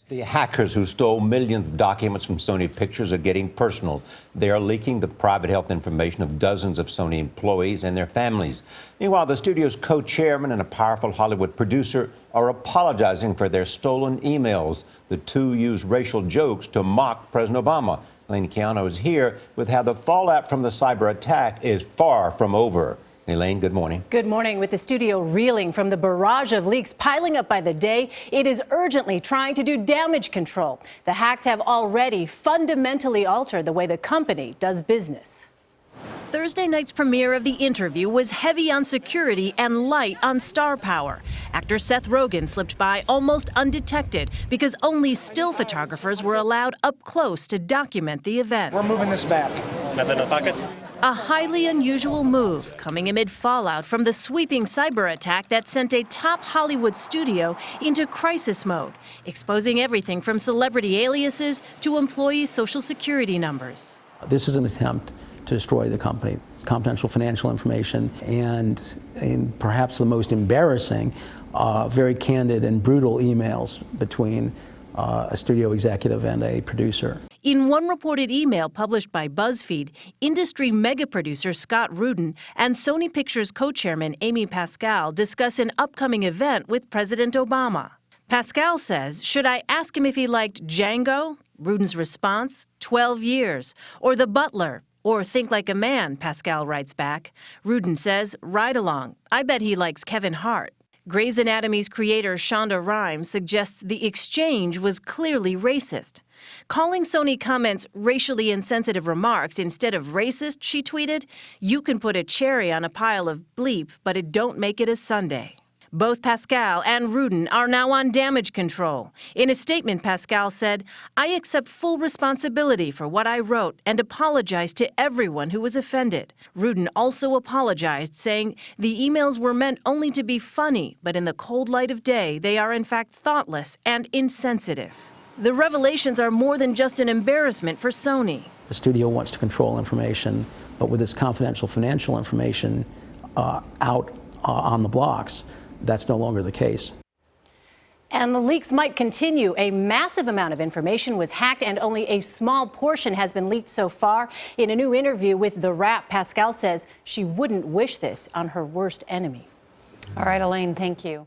The hackers who stole millions of documents from Sony Pictures are getting personal. They are leaking the private health information of dozens of Sony employees and their families. Meanwhile, the studio's co-chairman and a powerful Hollywood producer are apologizing for their stolen emails. The two used racial jokes to mock President Obama. Elaine Quijano is here with how the fallout from the cyber attack is far from over. Elaine, good morning. Good morning. With the studio reeling from the barrage of leaks piling up by the day, it is urgently trying to do damage control. The hacks have already fundamentally altered the way the company does business. Thursday night's premiere of The Interview was heavy on security and light on star power. Actor Seth Rogan slipped by almost undetected because only still photographers were allowed up close to document the event. We're moving this back. Nothing in the pockets? A highly unusual move coming amid fallout from the sweeping cyber attack that sent a top Hollywood studio into crisis mode, exposing everything from celebrity aliases to employee social security numbers. This is an attempt to destroy the company. Confidential financial information and perhaps the most embarrassing, very candid and brutal emails between a studio executive and a producer. In one reported email published by BuzzFeed, industry mega producer Scott Rudin and Sony Pictures co-chairman Amy Pascal discuss an upcoming event with President Obama. Pascal says, "Should I ask him if he liked Django?" Rudin's response, 12 years. Or The Butler. Or Think Like a Man, Pascal writes back. Rudin says, "Ride along. I bet he likes Kevin Hart." Grey's Anatomy's creator Shonda Rhimes suggests the exchange was clearly racist. Calling Sony comments racially insensitive remarks instead of racist, she tweeted, "You can put a cherry on a pile of bleep, but it don't make it a sundae." Both Pascal and Rudin are now on damage control. In a statement, Pascal said, "I accept full responsibility for what I wrote and apologize to everyone who was offended." Rudin also apologized, saying the emails were meant only to be funny, but in the cold light of day, they are in fact thoughtless and insensitive. The revelations are more than just an embarrassment for Sony. The studio wants to control information, but with this confidential financial information out on the blocks, that's no longer the case. And the leaks might continue. A massive amount of information was hacked and only a small portion has been leaked so far. In a new interview with The Wrap, Pascal says she wouldn't wish this on her worst enemy. All right, Elaine, thank you.